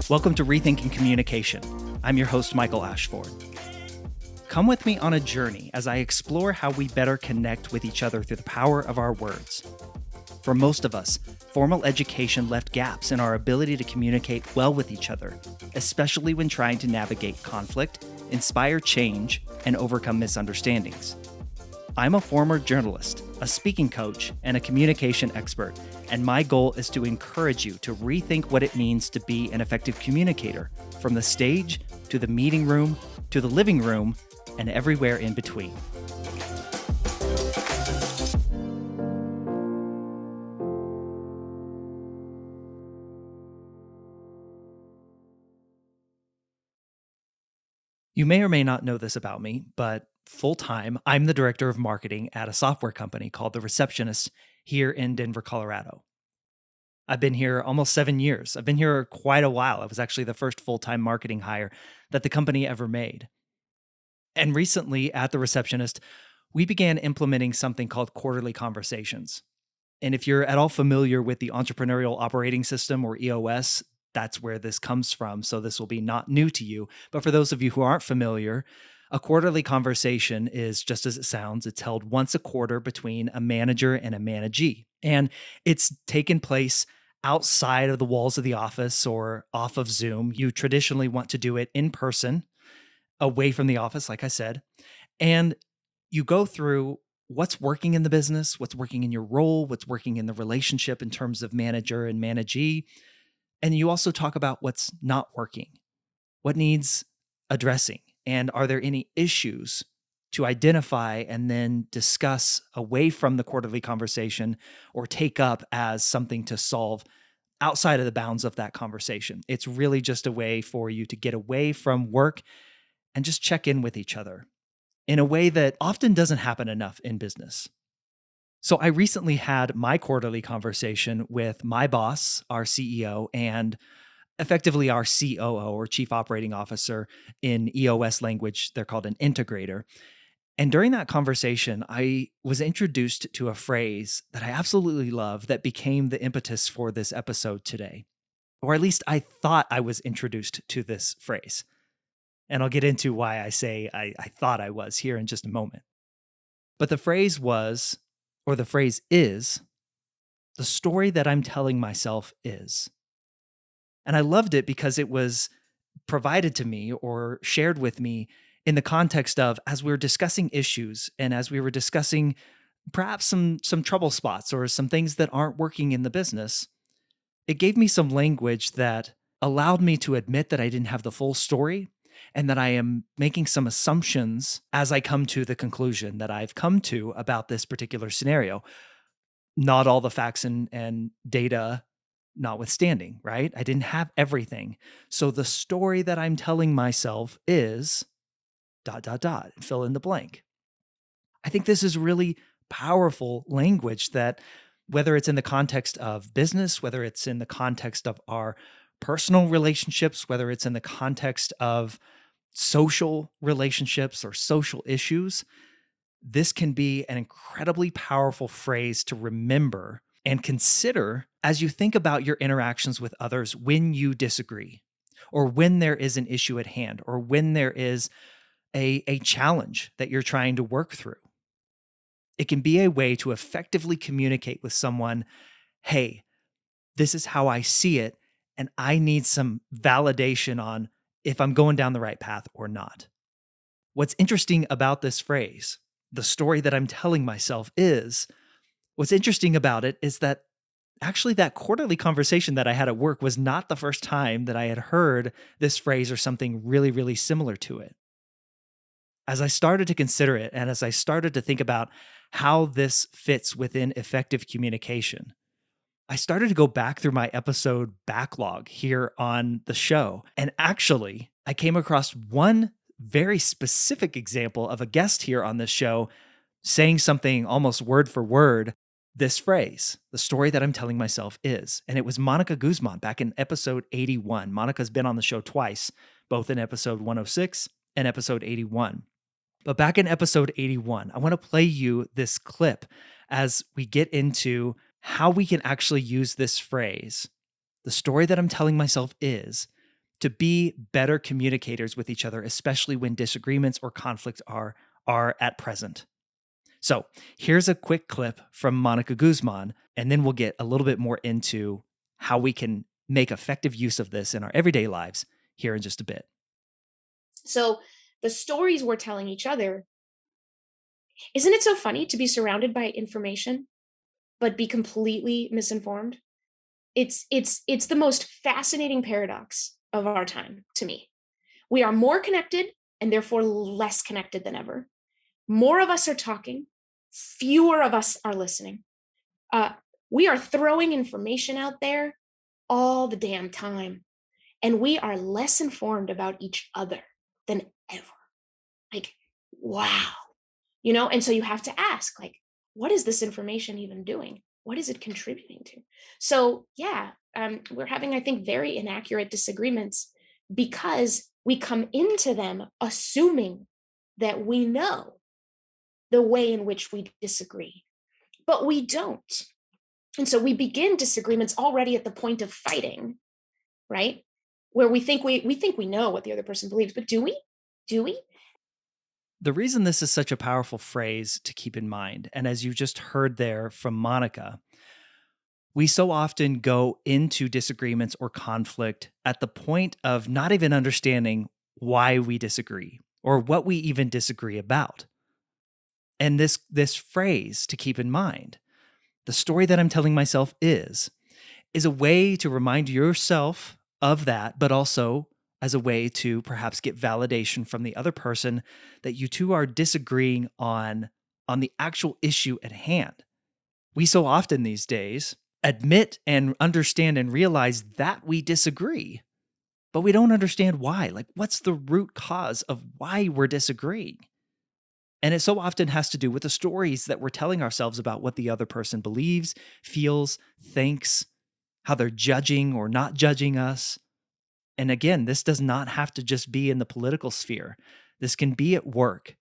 Welcome to Rethinking Communication. I'm your host, Michael Ashford. Come with me on a journey as I explore how we better connect with each other through the power of our words. For most of us, formal education left gaps in our ability to communicate well with each other, especially when trying to navigate conflict, inspire change, and overcome misunderstandings. I'm a former journalist, a speaking coach, and a communication expert, and my goal is to encourage you to rethink what it means to be an effective communicator, from the stage to the meeting room to the living room and everywhere in between. You may or may not know this about me, but full-time, I'm the director of marketing at a software company called The Receptionist here in Denver, Colorado. I've been here almost 7 years. I've been here quite a while. I was actually the first full-time marketing hire that the company ever made. And recently at The Receptionist, we began implementing something called quarterly conversations. And if you're at all familiar with the Entrepreneurial Operating System, or EOS, that's where this comes from. So this will be not new to you. But for those of you who aren't familiar, a quarterly conversation is just as it sounds. It's held once a quarter between a manager and a managee. And it's taken place outside of the walls of the office or off of Zoom. You traditionally want to do it in person, away from the office, like I said. And you go through what's working in the business, what's working in your role, what's working in the relationship in terms of manager and managee. And you also talk about what's not working, what needs addressing, and are there any issues to identify and then discuss away from the quarterly conversation or take up as something to solve outside of the bounds of that conversation. It's really just a way for you to get away from work and just check in with each other in a way that often doesn't happen enough in business. So I recently had my quarterly conversation with my boss, our CEO, and effectively our COO, or Chief Operating Officer. In EOS language, they're called an integrator. And during that conversation, I was introduced to a phrase that I absolutely love that became the impetus for this episode today. Or at least I thought I was introduced to this phrase. And I'll get into why I say I thought I was here in just a moment. But the phrase was, or the phrase is, the story that I'm telling myself is. And I loved it because it was provided to me or shared with me in the context of, as we were discussing issues and as we were discussing perhaps some trouble spots or some things that aren't working in the business, it gave me some language that allowed me to admit that I didn't have the full story and that I am making some assumptions as I come to the conclusion that I've come to about this particular scenario. Not all the facts and data notwithstanding, right? I didn't have everything. So the story that I'm telling myself is ... fill in the blank. I think this is really powerful language that, whether it's in the context of business, whether it's in the context of our personal relationships, whether it's in the context of social relationships or social issues, this can be an incredibly powerful phrase to remember and consider as you think about your interactions with others when you disagree, or when there is an issue at hand, or when there is a challenge that you're trying to work through. It can be a way to effectively communicate with someone, hey, this is how I see it, and I need some validation on if I'm going down the right path or not. What's interesting about this phrase, the story that I'm telling myself is, what's interesting about it is that actually that quarterly conversation that I had at work was not the first time that I had heard this phrase or something really, really similar to it. As I started to consider it, and as I started to think about how this fits within effective communication, I started to go back through my episode backlog here on the show. And actually, I came across one very specific example of a guest here on this show saying something almost word for word, this phrase, the story that I'm telling myself is. And it was Monica Guzman back in episode 81. Monica's been on the show twice, both in episode 106 and episode 81. But back in episode 81, I want to play you this clip as we get into how we can actually use this phrase, the story that I'm telling myself is, to be better communicators with each other, especially when disagreements or conflict are at present. So here's a quick clip from Monica Guzman, and then we'll get a little bit more into how we can make effective use of this in our everyday lives here in just a bit. So the stories we're telling each other, isn't it so funny to be surrounded by information but be completely misinformed? It's the most fascinating paradox of our time to me. We are more connected and therefore less connected than ever. More of us are talking, fewer of us are listening. Uh, we are throwing information out there all the damn time, and we are less informed about each other than ever. Like, wow. And so you have to ask, like, what is this information even doing? What is it contributing to? So yeah, we're having, I think, very inaccurate disagreements because we come into them assuming that we know the way in which we disagree, but we don't. And so we begin disagreements already at the point of fighting, right? Where we think we know what the other person believes, but do we? Do we? The reason this is such a powerful phrase to keep in mind, and as you just heard there from Monica, we so often go into disagreements or conflict at the point of not even understanding why we disagree or what we even disagree about. And this phrase to keep in mind, the story that I'm telling myself is a way to remind yourself of that, but also as a way to perhaps get validation from the other person that you two are disagreeing on the actual issue at hand. We so often these days admit and understand and realize that we disagree, but we don't understand why. Like, what's the root cause of why we're disagreeing? And it so often has to do with the stories that we're telling ourselves about what the other person believes, feels, thinks, how they're judging or not judging us. And again, this does not have to just be in the political sphere. This can be at work.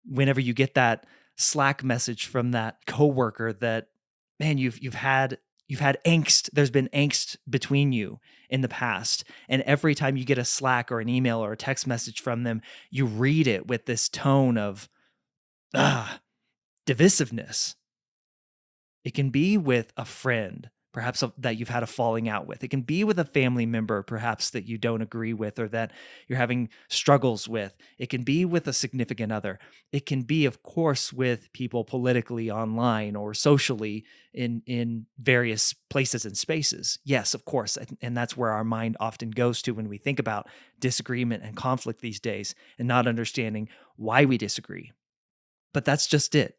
Whenever you get that Slack message from that coworker that, man, you've had angst, there's been angst between you in the past. And every time you get a Slack or an email or a text message from them, you read it with this tone of ah, divisiveness. It can be with a friend, perhaps that you've had a falling out with. It can be with a family member, perhaps that you don't agree with or that you're having struggles with. It can be with a significant other. It can be, of course, with people politically online or socially in various places and spaces. Yes, of course. And that's where our mind often goes to when we think about disagreement and conflict these days and not understanding why we disagree. But that's just it.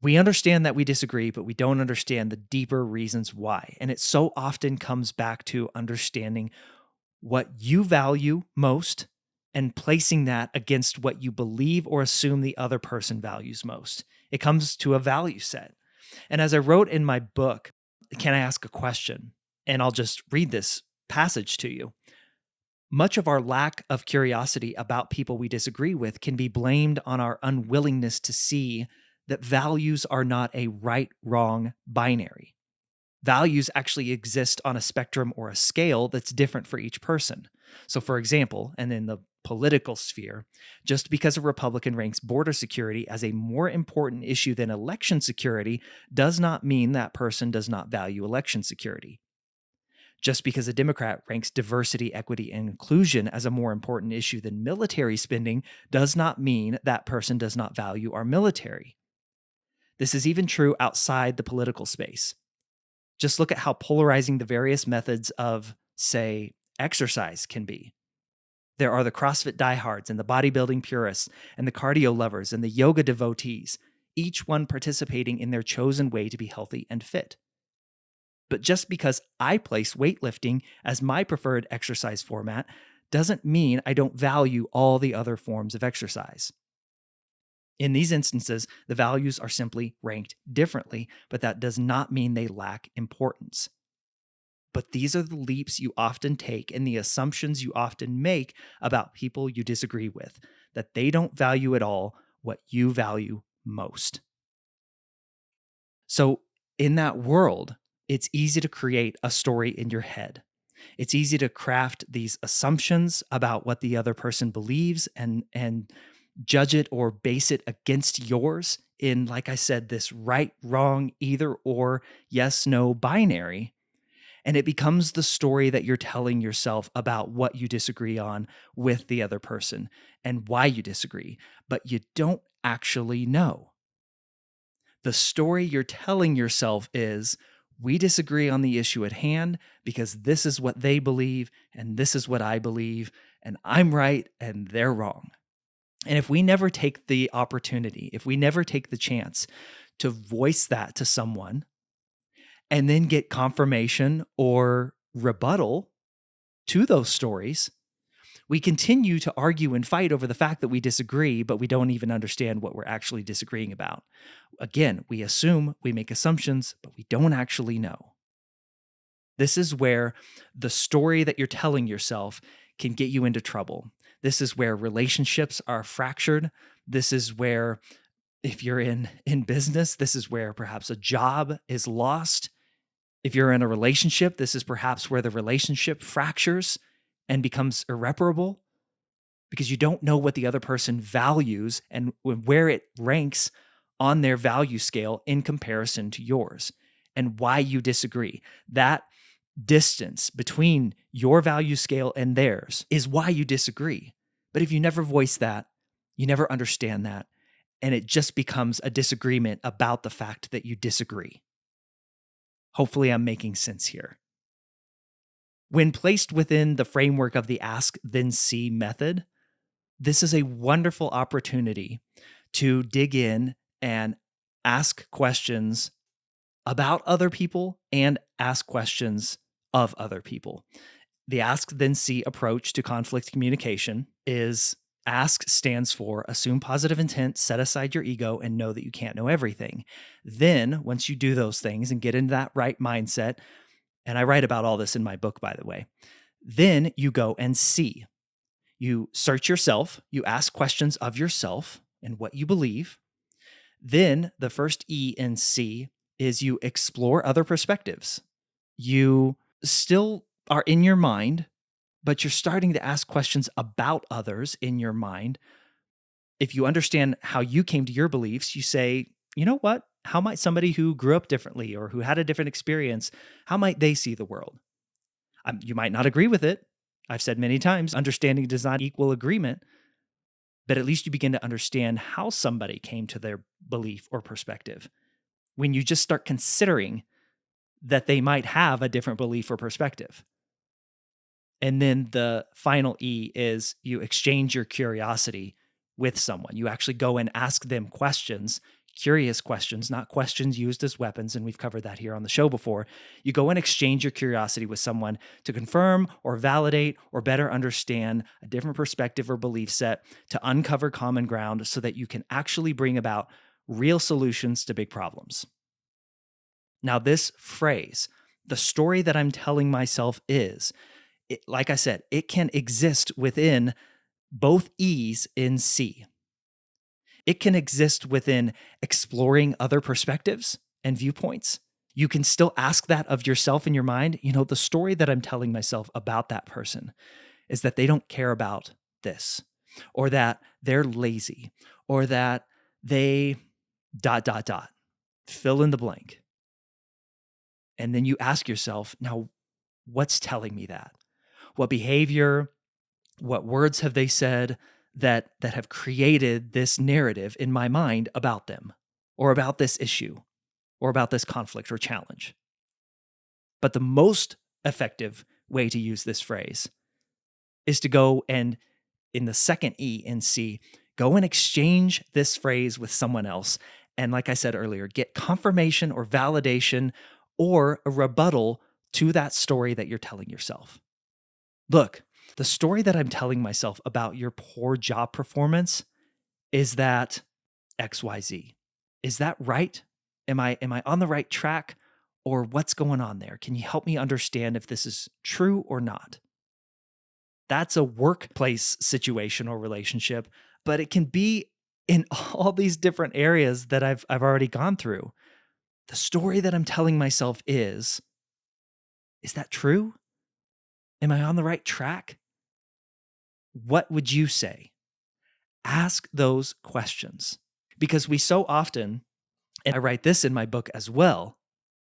We understand that we disagree, but we don't understand the deeper reasons why. And it so often comes back to understanding what you value most and placing that against what you believe or assume the other person values most. It comes to a value set. And as I wrote in my book, Can I Ask a Question? And I'll just read this passage to you. Much of our lack of curiosity about people we disagree with can be blamed on our unwillingness to see that values are not a right wrong binary. Values actually exist on a spectrum or a scale that's different for each person. So, for example, and in the political sphere, just because a Republican ranks border security as a more important issue than election security does not mean that person does not value election security. Just because a Democrat ranks diversity, equity, and inclusion as a more important issue than military spending does not mean that person does not value our military. This is even true outside the political space. Just look at how polarizing the various methods of, say, exercise can be. There are the CrossFit diehards and the bodybuilding purists and the cardio lovers and the yoga devotees, each one participating in their chosen way to be healthy and fit. But just because I place weightlifting as my preferred exercise format doesn't mean I don't value all the other forms of exercise. In these instances, the values are simply ranked differently, but that does not mean they lack importance. But these are the leaps you often take and the assumptions you often make about people you disagree with, that they don't value at all what you value most. So, in that world, it's easy to create a story in your head. It's easy to craft these assumptions about what the other person believes and judge it or base it against yours in, like I said, this right, wrong, either or, yes, no binary. And it becomes the story that you're telling yourself about what you disagree on with the other person and why you disagree, but you don't actually know. The story you're telling yourself is, we disagree on the issue at hand because this is what they believe and this is what I believe, and I'm right and they're wrong. And if we never take the opportunity, if we never take the chance to voice that to someone and then get confirmation or rebuttal to those stories, we continue to argue and fight over the fact that we disagree, but we don't even understand what we're actually disagreeing about. Again, we assume, we make assumptions, but we don't actually know. This is where the story that you're telling yourself can get you into trouble. This is where relationships are fractured. This is where, if you're in business, this is where perhaps a job is lost. If you're in a relationship, this is perhaps where the relationship fractures and becomes irreparable because you don't know what the other person values and where it ranks on their value scale in comparison to yours and why you disagree. That distance between your value scale and theirs is why you disagree. But if you never voice that, you never understand that, and it just becomes a disagreement about the fact that you disagree. Hopefully, I'm making sense here. When placed within the framework of the ask, then see method, this is a wonderful opportunity to dig in and ask questions about other people and ask questions of other people. The ask, then see approach to conflict communication is ask stands for assume positive intent, set aside your ego, and know that you can't know everything. Then, once you do those things and get into that right mindset, and I write about all this in my book, by the way, then you go and see. You search yourself, you ask questions of yourself and what you believe. Then the first E in C is you explore other perspectives. You still are in your mind, but you're starting to ask questions about others in your mind. If you understand how you came to your beliefs, you say, you know what? How might somebody who grew up differently or who had a different experience, how might they see the world? You might not agree with it. I've said many times, understanding does not equal agreement, but at least you begin to understand how somebody came to their belief or perspective. When you just start considering that they might have a different belief or perspective. And then the final E is you exchange your curiosity with someone. You actually go and ask them questions, curious questions, not questions used as weapons. And we've covered that here on the show before. You go and exchange your curiosity with someone to confirm or validate or better understand a different perspective or belief set, to uncover common ground so that you can actually bring about real solutions to big problems. Now, this phrase, the story that I'm telling myself is, like I said, it can exist within both E's in C. It can exist within exploring other perspectives and viewpoints. You can still ask that of yourself in your mind. You know, the story that I'm telling myself about that person is that they don't care about this, or that they're lazy, or that they ... Fill in the blank. And then you ask yourself, now, what's telling me that? What behavior, what words have they said that have created this narrative in my mind about them, or about this issue, or about this conflict or challenge? But the most effective way to use this phrase is to go and, in the second E in C, go and exchange this phrase with someone else. And like I said earlier, get confirmation or validation or a rebuttal to that story that you're telling yourself. Look, the story that I'm telling myself about your poor job performance is that XYZ. Is that right? Am I on the right track, or what's going on there? Can you help me understand if this is true or not? That's a workplace situation or relationship, but it can be in all these different areas that I've already gone through. The story that I'm telling myself is that true? Am I on the right track? What would you say? Ask those questions because we so often, and I write this in my book as well,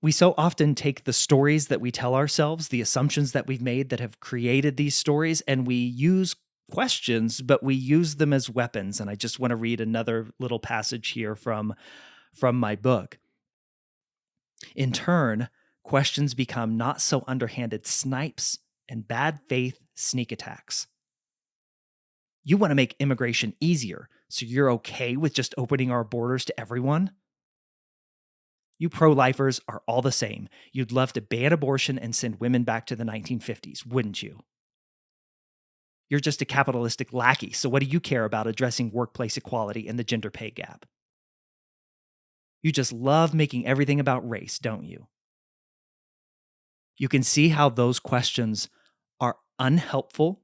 we so often take the stories that we tell ourselves, the assumptions that we've made that have created these stories, and we use questions, but we use them as weapons. And I just want to read another little passage here from my book. In turn, questions become not so underhanded snipes and bad faith sneak attacks. You want to make immigration easier, so you're okay with just opening our borders to everyone? You pro-lifers are all the same. You'd love to ban abortion and send women back to the 1950s, wouldn't you? You're just a capitalistic lackey, so what do you care about addressing workplace equality and the gender pay gap? You just love making everything about race, don't you? You can see how those questions are unhelpful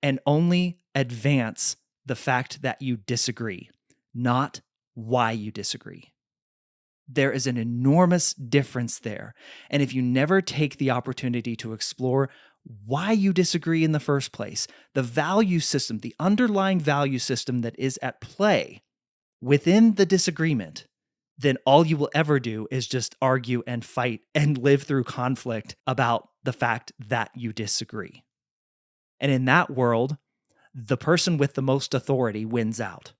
and only advance the fact that you disagree, not why you disagree. There is an enormous difference there. And if you never take the opportunity to explore why you disagree in the first place, the value system, the underlying value system that is at play within the disagreement, then all you will ever do is just argue and fight and live through conflict about the fact that you disagree. And in that world, the person with the most authority wins out.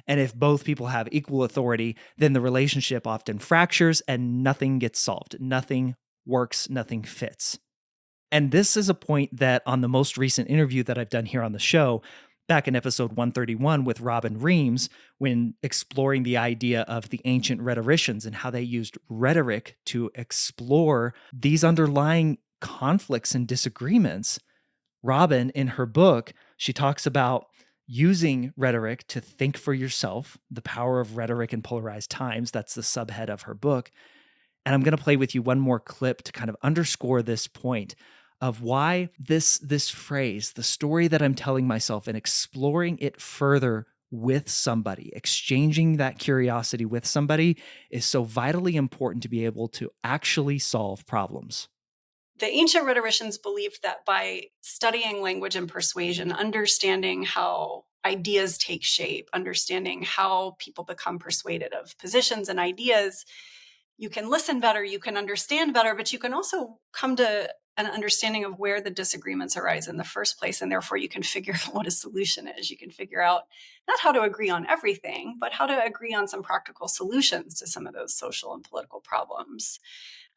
And if both people have equal authority, then the relationship often fractures and nothing gets solved. Nothing works, nothing fits. And this is a point that on the most recent interview that I've done here on the show, back in episode 131 with Robin Reams, when exploring the idea of the ancient rhetoricians and how they used rhetoric to explore these underlying conflicts and disagreements, Robin, in her book, she talks about using rhetoric to think for yourself, the power of rhetoric in polarized times. That's the subhead of her book. And I'm going to play with you one more clip to kind of underscore this point of why this phrase, the story that I'm telling myself and exploring it further with somebody, exchanging that curiosity with somebody is so vitally important to be able to actually solve problems. The ancient rhetoricians believed that by studying language and persuasion, understanding how ideas take shape, understanding how people become persuaded of positions and ideas, you can listen better, you can understand better, but you can also come to an understanding of where the disagreements arise in the first place. And therefore, you can figure out what a solution is. You can figure out not how to agree on everything, but how to agree on some practical solutions to some of those social and political problems.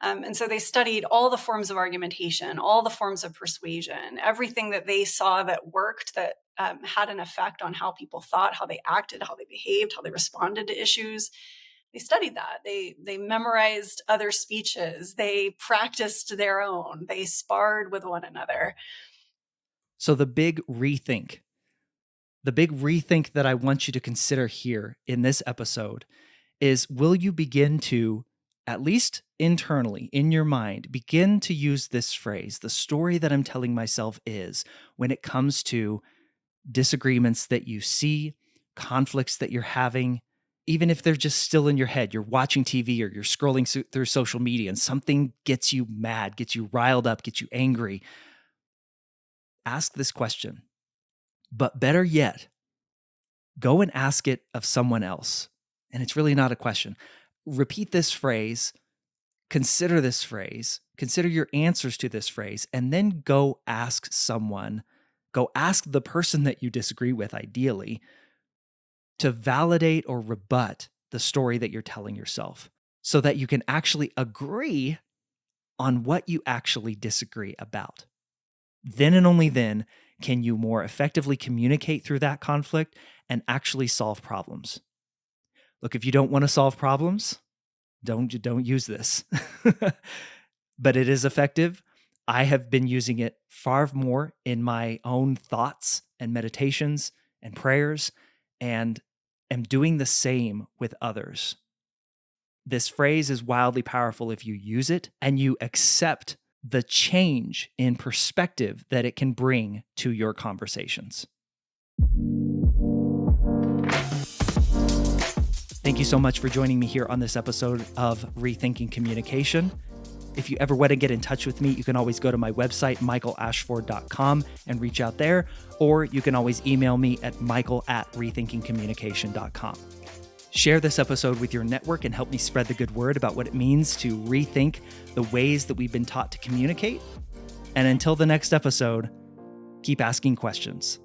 And so they studied all the forms of argumentation, all the forms of persuasion, everything that they saw that worked, that had an effect on how people thought, how they acted, how they behaved, how they responded to issues. They studied that. They memorized other speeches. They practiced their own. They sparred with one another. So the big rethink that I want you to consider here in this episode is, will you begin to, at least internally in your mind, begin to use this phrase, the story that I'm telling myself is, when it comes to disagreements that you see, conflicts that you're having, even if they're just still in your head, you're watching TV or you're scrolling through social media and something gets you mad, gets you riled up, gets you angry. Ask this question. But better yet, go and ask it of someone else. And it's really not a question. Repeat this phrase, consider this phrase, consider your answers to this phrase, and then go ask someone, go ask the person that you disagree with, ideally, to validate or rebut the story that you're telling yourself so that you can actually agree on what you actually disagree about. Then and only then can you more effectively communicate through that conflict and actually solve problems. Look, if you don't want to solve problems, don't use this. But it is effective. I have been using it far more in my own thoughts and meditations and prayers, and am doing the same with others. This phrase is wildly powerful if you use it and you accept the change in perspective that it can bring to your conversations. Thank you so much for joining me here on this episode of Rethinking Communication. If you ever want to get in touch with me, you can always go to my website, michaelashford.com, and reach out there, or you can always email me at michael@rethinkingcommunication.com. Share this episode with your network and help me spread the good word about what it means to rethink the ways that we've been taught to communicate. And until the next episode, keep asking questions.